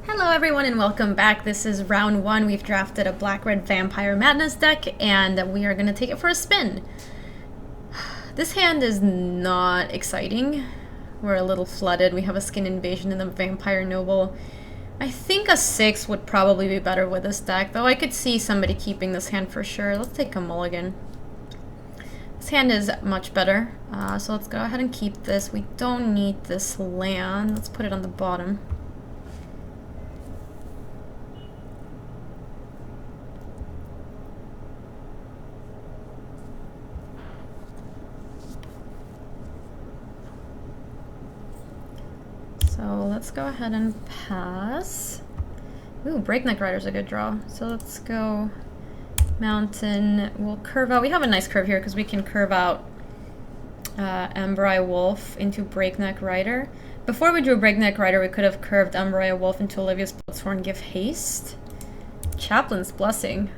Hello everyone and welcome back. This is round one. We've drafted a Black-Red Vampire Madness deck and we are going to take it for a spin. This hand is not exciting. We're a little flooded. We have a Skin Invasion and a Vampire Noble. I think a 6 would probably be better with this deck, though I could see somebody keeping this hand for sure. Let's take a mulligan. This hand is much better, so let's go ahead and keep this. We don't need this land. Let's put it on the bottom. So let's go ahead and pass. Ooh, Breakneck Rider's a good draw. So let's go Mountain. We'll curve out. We have a nice curve here because we can curve out Embry Wolf into Breakneck Rider. Before we drew Breakneck Rider, we could have curved Embry Wolf into Olivia's Bloodsworn, give haste. Chaplain's Blessing.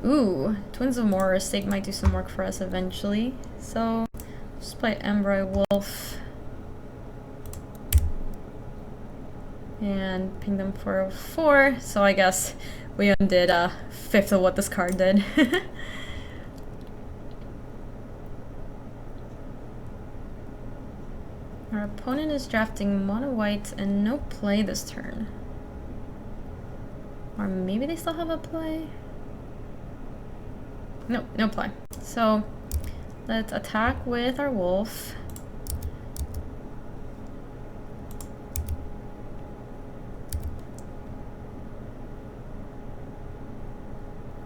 Ooh, Twins of Morris Stake might do some work for us eventually. So just play Embry Wolf and ping them for a 4. So I guess we undid a fifth of what this card did. Our opponent is drafting mono white and no play this turn. Or maybe they still have a play? Nope, no play. So let's attack with our wolf.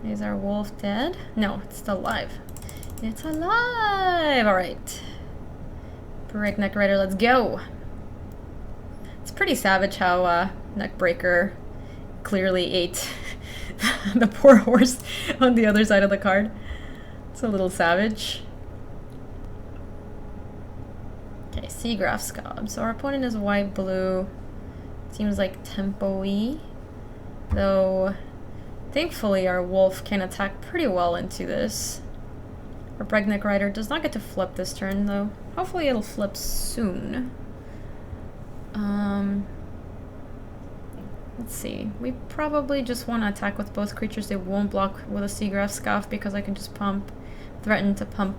Is our wolf dead? No, it's still alive. It's alive! Alright. Breakneck Rider, let's go! It's pretty savage how Neckbreaker clearly ate the poor horse on the other side of the card. It's a little savage. Okay, Seagraph Scob. So our opponent is white-blue. Seems like tempo-y. Though, thankfully our wolf can attack pretty well into this. Our Breakneck Rider does not get to flip this turn, though. Hopefully it'll flip soon. Let's see. We probably just want to attack with both creatures. They won't block with a Seagraph Scoff because I can just threaten to pump.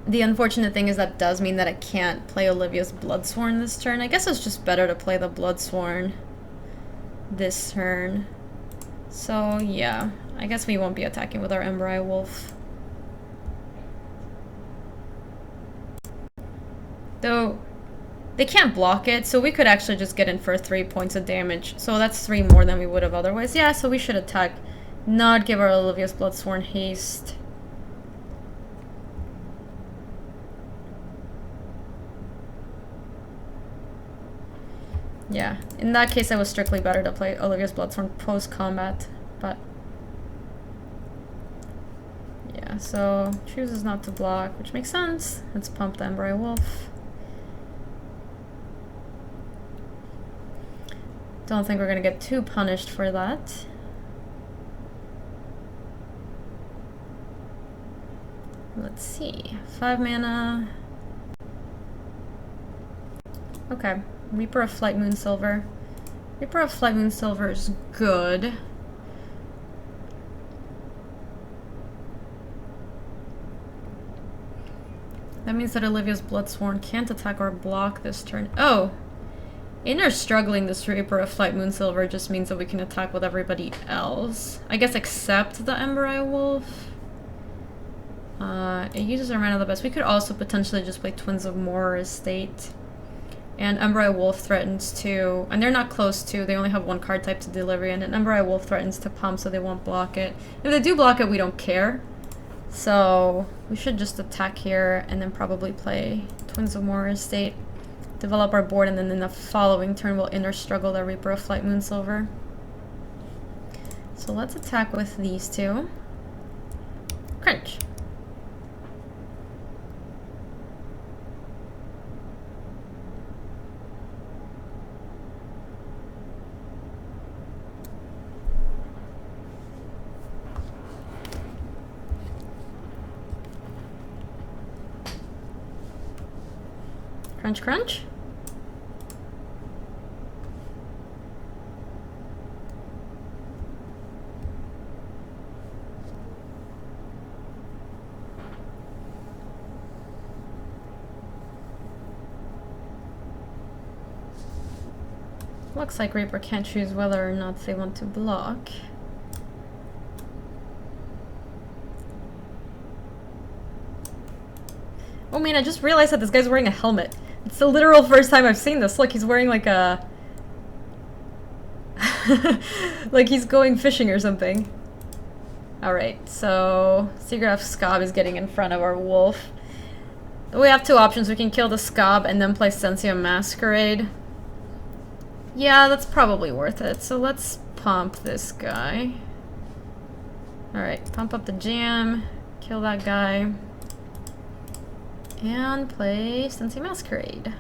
The unfortunate thing is that does mean that I can't play Olivia's Bloodsworn this turn. I guess it's just better to play the Bloodsworn this turn. So yeah, I guess we won't be attacking with our Embry Wolf. Though they can't block it, so we could actually just get in for 3 points of damage. So that's 3 more than we would have otherwise. Yeah, so we should attack, not give our Olivia's Bloodsworn haste. Yeah, in that case it was strictly better to play Olivia's Bloodsworn post-combat, but yeah, so chooses not to block, which makes sense. Let's pump the Embry Wolf. Don't think we're gonna get too punished for that. Let's see, 5 mana. Okay. Reaper of Flight Moonsilver. Reaper of Flight Moonsilver is good. That means that Olivia's Bloodsworn can't attack or block this turn. Oh! Inner struggling this Reaper of Flight Moonsilver just means that we can attack with everybody else. I guess except the Embry Wolf. It uses our mana the best. We could also potentially just play Twins of Moor Estate. And Embry Wolf threatens to, and they're not close to, they only have 1 card type to deliver, and an Embry Wolf threatens to pump so they won't block it. If they do block it, we don't care. So we should just attack here and then probably play Twins of Moor Estate, develop our board, and then in the following turn we'll inner struggle the Reaper of Flight Moonsilver. So let's attack with these two. Crunch. Crunch, crunch. Looks like Reaper can't choose whether or not they want to block. Oh man, I just realized that this guy's wearing a helmet. It's the literal first time I've seen this. Look, he's wearing like a... like he's going fishing or something. Alright, so Seagraph Scob is getting in front of our wolf. We have two options. We can kill the Scob and then play Sensia Masquerade. Yeah, that's probably worth it. So let's pump this guy. Alright, pump up the jam, kill that guy. And play Sensia Masquerade.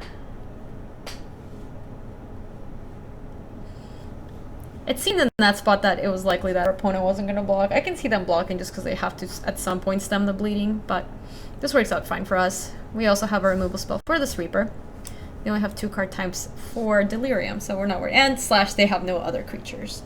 It seemed in that spot that it was likely that our opponent wasn't going to block. I can see them blocking just because they have to at some point stem the bleeding, but this works out fine for us. We also have a removal spell for this Reaper. They only have 2 card types for Delirium, so we're not worried. And slash, they have no other creatures.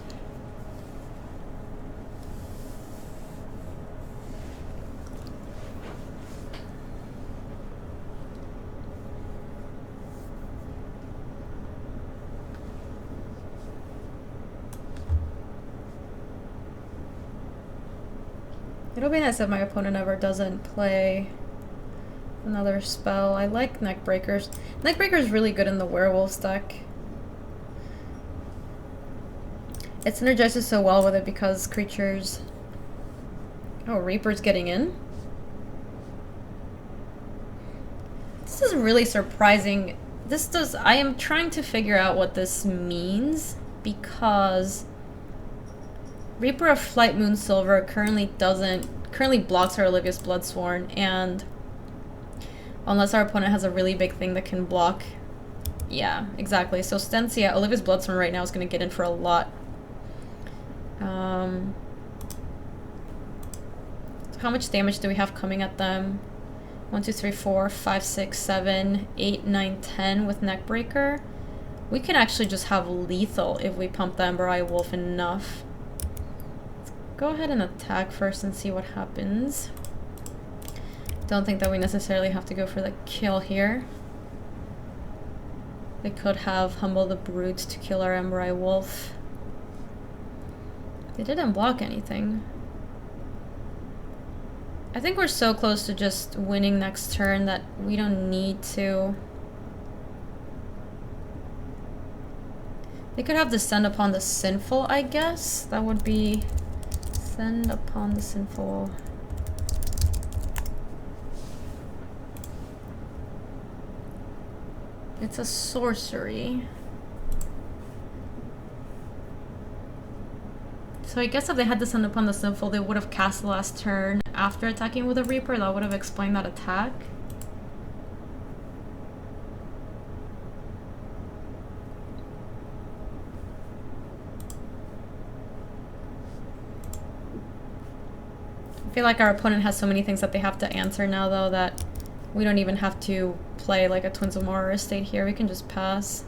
It'll be nice if my opponent ever doesn't play another spell. I like Neckbreakers. Neckbreaker is really good in the werewolf deck. It synergizes so well with it because creatures... Oh, Reaper's getting in? This is really surprising. I am trying to figure out what this means because Reaper of Flight Moon Silver currently blocks our Olivia's Bloodsworn, and unless our opponent has a really big thing that can block. Yeah, exactly. So Stensia, Olivia's Bloodsworn right now is going to get in for a lot. So how much damage do we have coming at them? 1, 2, 3, 4, 5, 6, 7, 8, 9, 10 with Neckbreaker. We can actually just have lethal if we pump the Ember Eye Wolf enough. Let's go ahead and attack first and see what happens. Don't think that we necessarily have to go for the kill here. They could have Humble the Brute to kill our Ember Eye Wolf. They didn't block anything. I think we're so close to just winning next turn that we don't need to. They could have Descend Upon the Sinful, I guess. That would be Descend Upon the Sinful. It's a sorcery. So I guess if they had Descend Upon the Sinful, they would have cast the last turn after attacking with a Reaper. That would have explained that attack. I feel like our opponent has so many things that they have to answer now, though, that we don't even have to play like a Twins of Morrow Estate here. We can just pass.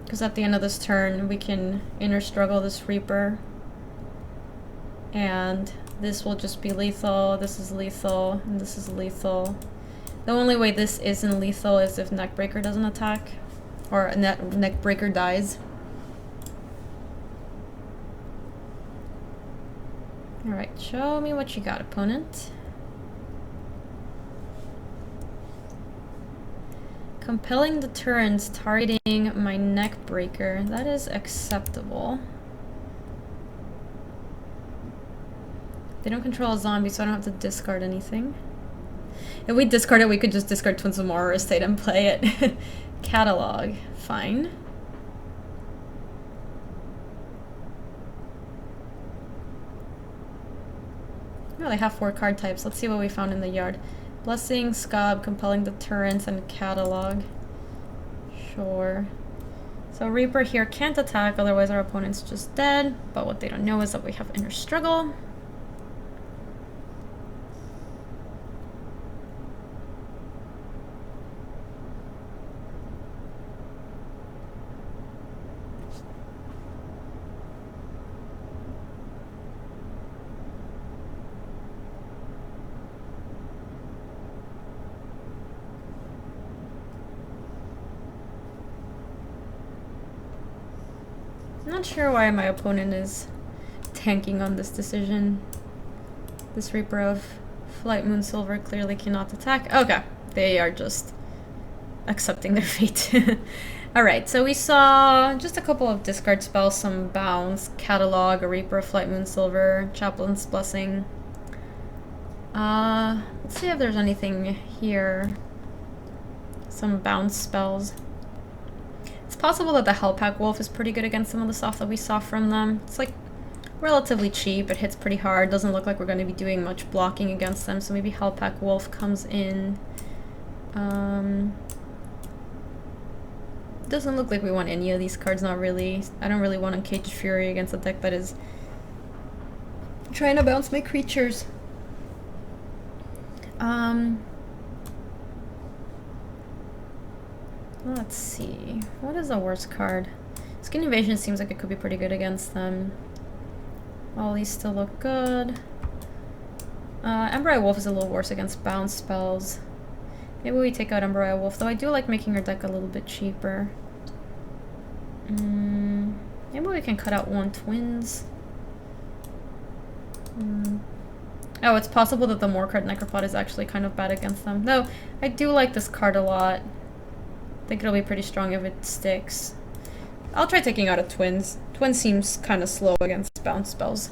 Because at the end of this turn, we can Inner Struggle this Reaper. And this will just be lethal, this is lethal, and this is lethal. The only way this isn't lethal is if Neckbreaker doesn't attack. Or Neckbreaker dies. Alright, show me what you got, opponent. Compelling Deterrence, targeting my Neckbreaker. That is acceptable. They don't control a zombie, so I don't have to discard anything. If we discard it, we could just discard Twins of Morrow Estate and play it. Catalog. Fine. Oh, they have 4 card types. Let's see what we found in the yard. Blessing, Scob, Compelling Deterrence, and Catalog. Sure. So Reaper here can't attack, otherwise our opponent's just dead. But what they don't know is that we have Inner Struggle. I'm not sure why my opponent is tanking on this decision. This Reaper of Flight Moon Silver clearly cannot attack. Okay, they are just accepting their fate. Alright, so we saw just a couple of discard spells, some bounce, catalog, a Reaper of Flight Moon Silver, Chaplain's Blessing. Let's see if there's anything here. Some bounce spells. It's possible that the Hellpack Wolf is pretty good against some of the stuff that we saw from them. It's like relatively cheap, it hits pretty hard, doesn't look like we're going to be doing much blocking against them, so maybe Hellpack Wolf comes in. Doesn't look like we want any of these cards, not really. I don't really want Uncaged Fury against a deck that is trying to bounce my creatures. Let's see. What is the worst card? Skin Invasion seems like it could be pretty good against them. All these still look good. Ember Wolf is a little worse against bounce spells. Maybe we take out Ember Wolf, though I do like making our deck a little bit cheaper. Maybe we can cut out one Twins. Oh, it's possible that the Moorcard Necropod is actually kind of bad against them. No, I do like this card a lot. I think it'll be pretty strong if it sticks. I'll try taking out a Twins. Twins seems kind of slow against bounce spells.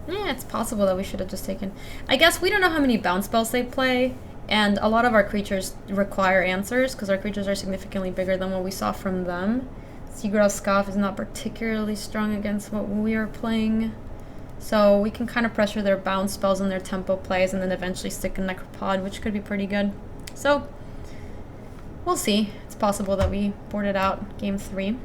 Yeah, it's possible that we should have just taken... I guess we don't know how many bounce spells they play, and a lot of our creatures require answers, because our creatures are significantly bigger than what we saw from them. Seagrass Scoff is not particularly strong against what we are playing, so we can kind of pressure their bounce spells and their tempo plays, and then eventually stick a Necropod, which could be pretty good. So, we'll see. It's possible that we board it out game 3.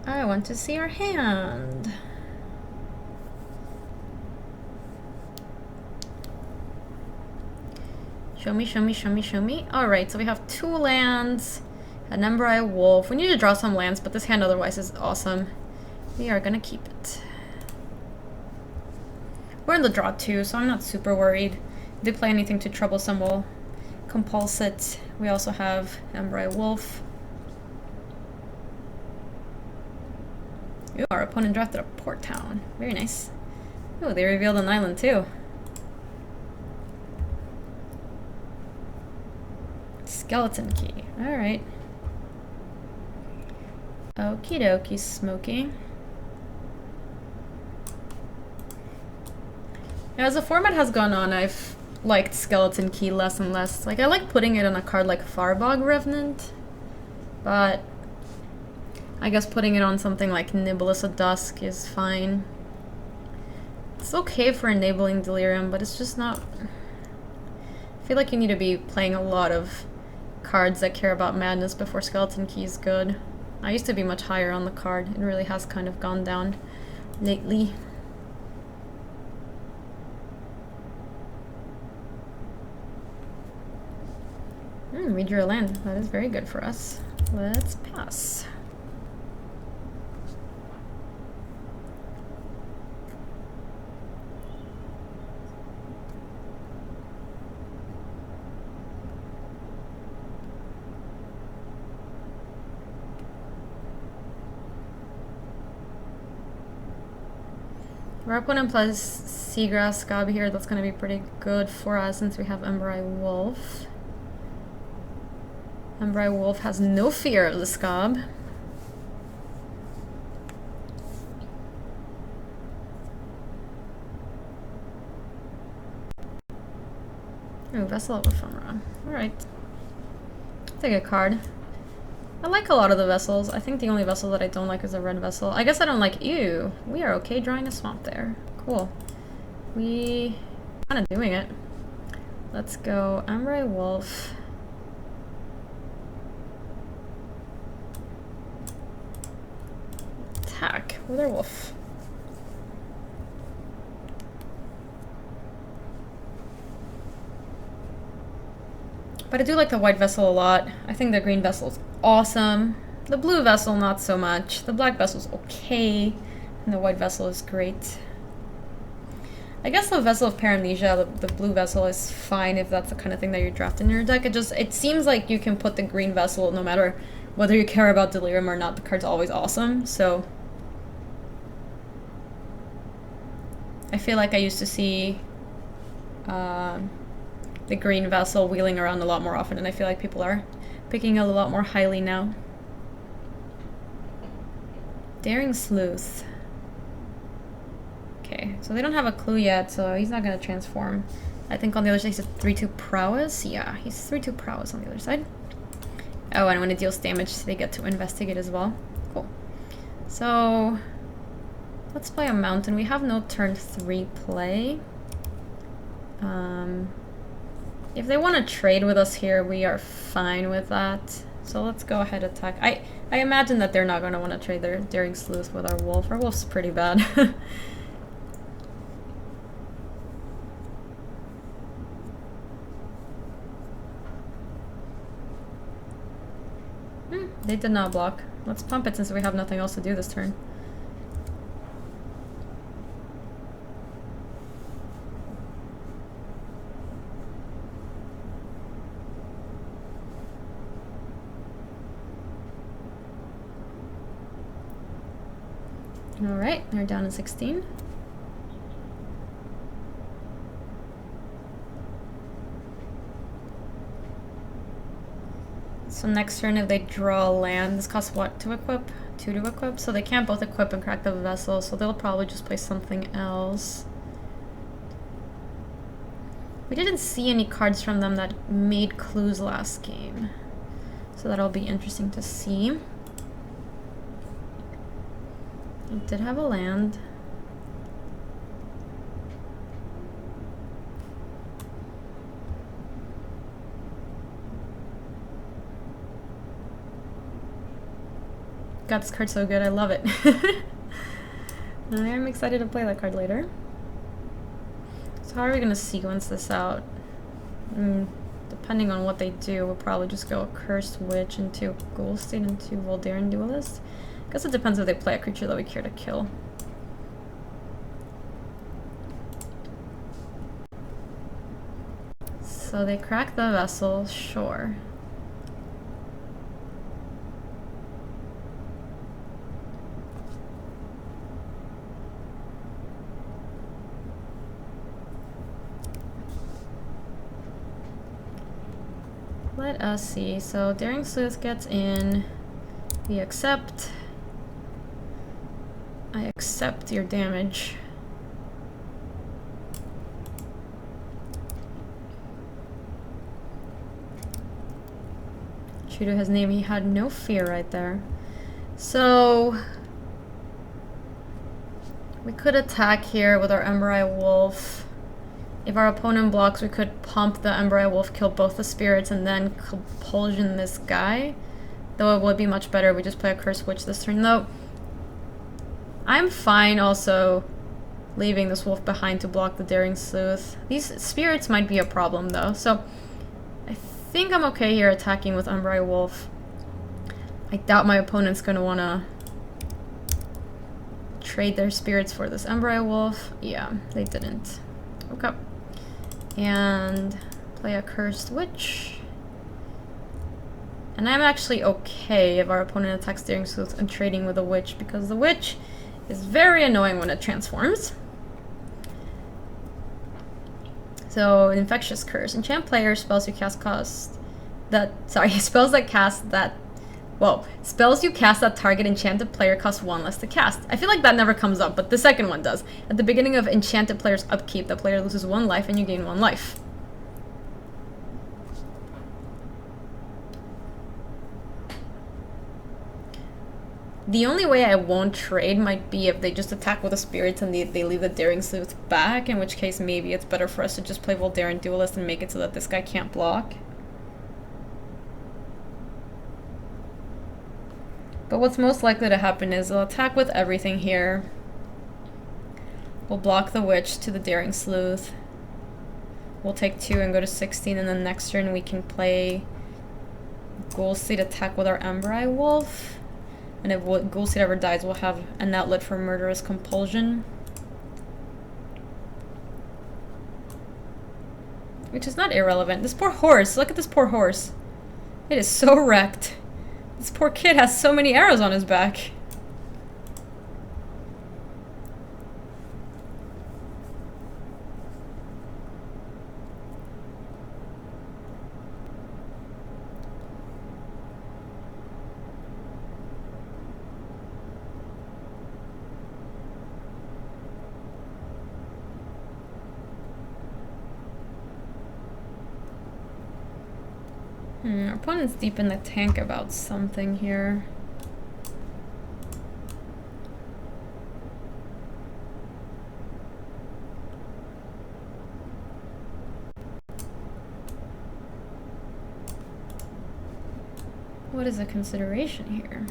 I want to see our hand. Show me, show me, show me, show me. Alright, so we have 2 lands, an Ember Wolf. We need to draw some lands, but this hand otherwise is awesome. We are gonna keep it. We're in the draw too, so I'm not super worried. If they play anything too troublesome, we'll compulse it. We also have Ember Wolf. Ooh, our opponent drafted a Port Town. Very nice. Oh, they revealed an island too. Skeleton Key. Alright. Okie dokie, Smokey. As the format has gone on, I've liked Skeleton Key less and less. Like, I like putting it on a card like Farbog Revenant, but I guess putting it on something like Nibelus of Dusk is fine. It's okay for enabling Delirium, but it's just not... I feel like you need to be playing a lot of cards that care about madness before Skeleton Key is good. I used to be much higher on the card. It really has kind of gone down lately. Read your land. That is very good for us. Let's pass. Our opponent plays Seagrass Gaby here. That's going to be pretty good for us since we have Ember Wolf. Ember Wolf has no fear of the Scab. Oh, Vessel of Ephemera. Alright. Take a card. I like a lot of the vessels. I think the only vessel that I don't like is a red vessel. I guess I don't like... Ew. We are okay drawing a swamp there. Cool. We... kind of doing it. Let's go Ember Wolf. Attack. Wither Wolf. But I do like the white vessel a lot. I think the green vessel is awesome. The blue vessel, not so much. The black vessel is okay. And the white vessel is great. I guess the Vessel of Paramnesia, the blue vessel, is fine if that's the kind of thing that you draft in your deck. It seems like you can put the green vessel no matter whether you care about Delirium or not. The card's always awesome, so I feel like I used to see the green vessel wheeling around a lot more often, and I feel like people are picking it a lot more highly now. Daring Sleuth. Okay, so they don't have a clue yet, so he's not going to transform. I think on the other side he's a 3-2 prowess. Yeah, he's 3-2 prowess on the other side. Oh, and when it deals damage, they get to investigate as well. Cool. So, let's play a mountain. We have no turn 3 play. If they want to trade with us here, we are fine with that. So let's go ahead and attack. I imagine that they're not going to want to trade their Daring Sleuth with our wolf. Our wolf's pretty bad. They did not block. Let's pump it since we have nothing else to do this turn. Alright, they're down to 16. So next turn, if they draw land, this costs what to equip? 2 to equip, so they can't both equip and crack the vessel, so they'll probably just play something else. We didn't see any cards from them that made clues last game, so that'll be interesting to see. It did have a land. God, this card's so good, I love it. I am excited to play that card later. So how are we going to sequence this out? Depending on what they do, we'll probably just go Cursed Witch into Ghoul State into Voldaren Duelist. I guess it depends if they play a creature that we care to kill. So they crack the vessel, sure. Let us see. So Daring Sleuth gets in. We accept. I accept your damage. True to his name, he had no fear right there. So we could attack here with our Ember-Eye Wolf. If our opponent blocks, we could pump the Ember-Eye Wolf, kill both the spirits, and then compulsion this guy. Though it would be much better if we just play a Cursed Witch this turn. Though, I'm fine also leaving this wolf behind to block the Daring Sleuth. These spirits might be a problem though, so I think I'm okay here attacking with Ember-Eye Wolf. I doubt my opponent's going to want to trade their spirits for this Ember-Eye Wolf. Yeah, they didn't. Okay. And play a Cursed Witch. And I'm actually okay if our opponent attacks Daring Sleuth and trading with a Witch, because the Witch is very annoying when it transforms. So, Infectious Curse. Enchant player spells you cast cost that... Sorry, spells that cast that... Well, spells you cast that target enchanted player cost 1 less to cast. I feel like that never comes up, but the second one does. At the beginning of enchanted player's upkeep, the player loses 1 life and you gain 1 life. The only way I won't trade might be if they just attack with the spirits and they leave the Daring Sleuth back, in which case maybe it's better for us to just play Voldaren Duelist and make it so that this guy can't block. But what's most likely to happen is they'll attack with everything here. We'll block the Witch to the Daring Sleuth. we'll take 2 and go to 16, and then next turn we can play Ghoulseed attack with our Embry Wolf. And if Ghoulseed ever dies, we'll have an outlet for Murderous Compulsion. Which is not irrelevant. This poor horse, look at this poor horse. It is so wrecked. This poor kid has so many arrows on his back. Our opponent's deep in the tank about something here. What is the consideration here?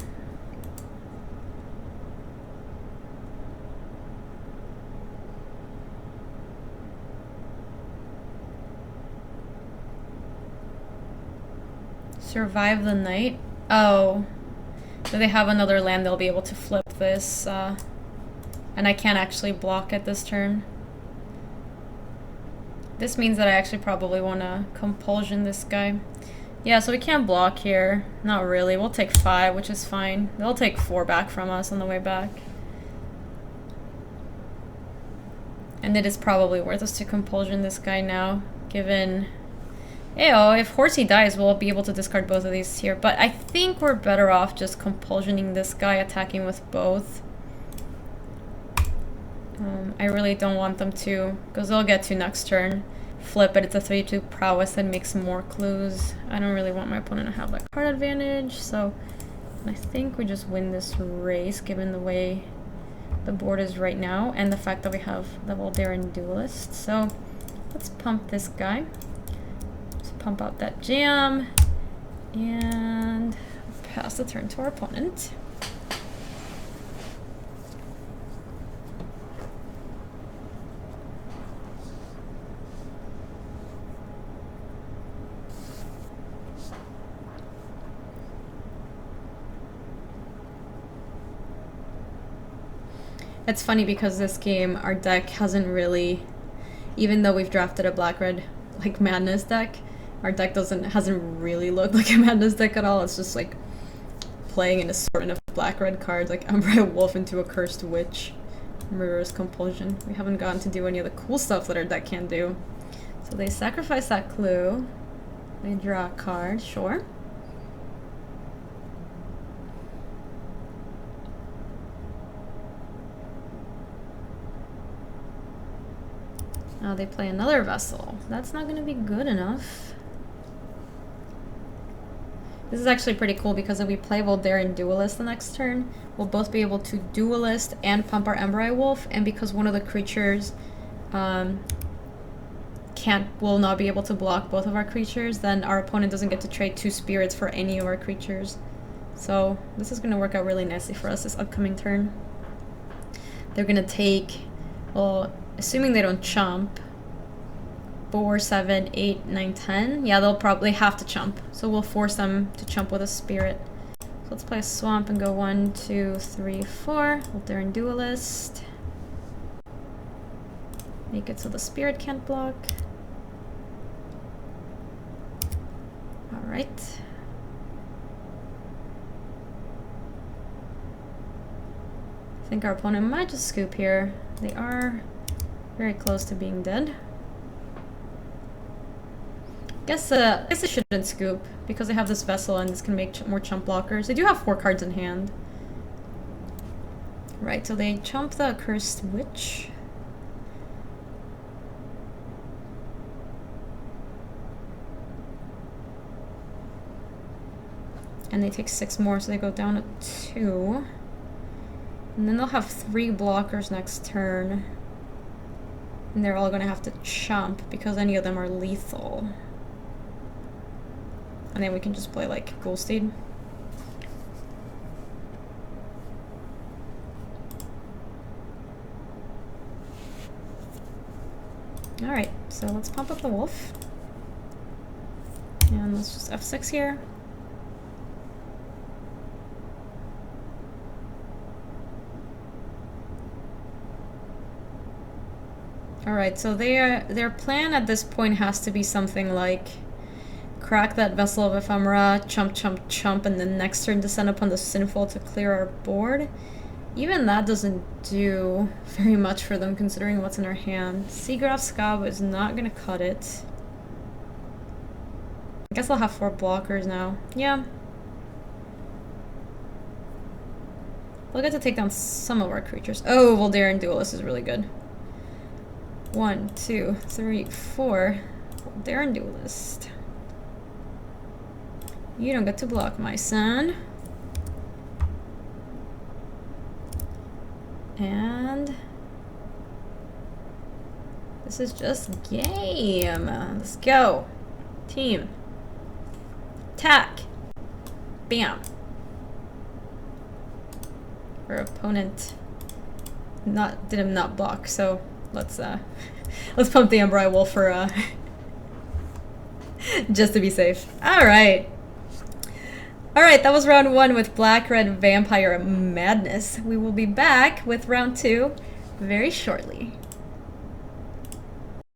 Survive the night? Oh. So they have another land, they'll be able to flip this. And I can't actually block it this turn. This means that I actually probably want to compulsion this guy. Yeah, so we can't block here. Not really. We'll take 5, which is fine. They'll take 4 back from us on the way back. And it is probably worth us to compulsion this guy now, given... Ayo, if Horsey dies, we'll be able to discard both of these here. But I think we're better off just compulsioning this guy, attacking with both. I really don't want them to, because they'll get to next turn. Flip it, it's a 3-2 prowess that makes more clues. I don't really want my opponent to have that card advantage, so I think we just win this race, given the way the board is right now, and the fact that we have level Daring Duelist. So let's pump this guy. Pump out that jam and pass the turn to our opponent. It's funny because this game, our deck hasn't really, even though we've drafted a black-red like Madness deck, our deck hasn't really looked like a Madness deck at all. It's just like playing an assortment of black-red cards, like Embry Wolf into a Cursed Witch, Murderous Compulsion. We haven't gotten to do any of the cool stuff that our deck can do. So they sacrifice that clue. They draw a card, sure. Now they play another Vessel. That's not going to be good enough. This is actually pretty cool because if we play Voldaren Duelist the next turn, we'll both be able to Duelist and pump our Embry Wolf, and because one of the creatures will not be able to block both of our creatures, then our opponent doesn't get to trade 2 spirits for any of our creatures. So this is going to work out really nicely for us this upcoming turn. They're going to take, well, assuming they don't chump, 4, 7, 8, 9, 10. Yeah, they'll probably have to chump. So we'll force them to chump with a spirit. So let's play a swamp and go 1, 2, 3, 4. Voldaren Duelist. Make it so the spirit can't block. Alright. I think our opponent might just scoop here. They are very close to being dead. Guess they shouldn't scoop because they have this Vessel and this can make more chump blockers. They do have 4 cards in hand. Right, so they chump the Cursed Witch. And they take 6 more, so they go down to 2. And then they'll have 3 blockers next turn. And they're all gonna have to chump because any of them are lethal. And then we can just play like Ghoulseed. Alright, so let's pump up the wolf. And let's just F6 here. Alright, so their plan at this point has to be something like crack that Vessel of Ephemera, chump, chump, chump, and then next turn descend upon the Sinful to clear our board. Even that doesn't do very much for them considering what's in our hand. Seagraph Scab is not gonna cut it. I guess I'll have 4 blockers now. Yeah. We'll get to take down some of our creatures. Oh, Voldaren Duelist is really good. 1, 2, 3, 4. Voldaren Duelist. You don't get to block, my son. And this is just game. Let's go. Team. Attack. Bam. Our opponent did him not block, so let's pump the Embry Wolf for just to be safe. Alright. Alright, that was round 1 with Black-Red Vampire Madness. We will be back with round 2 very shortly.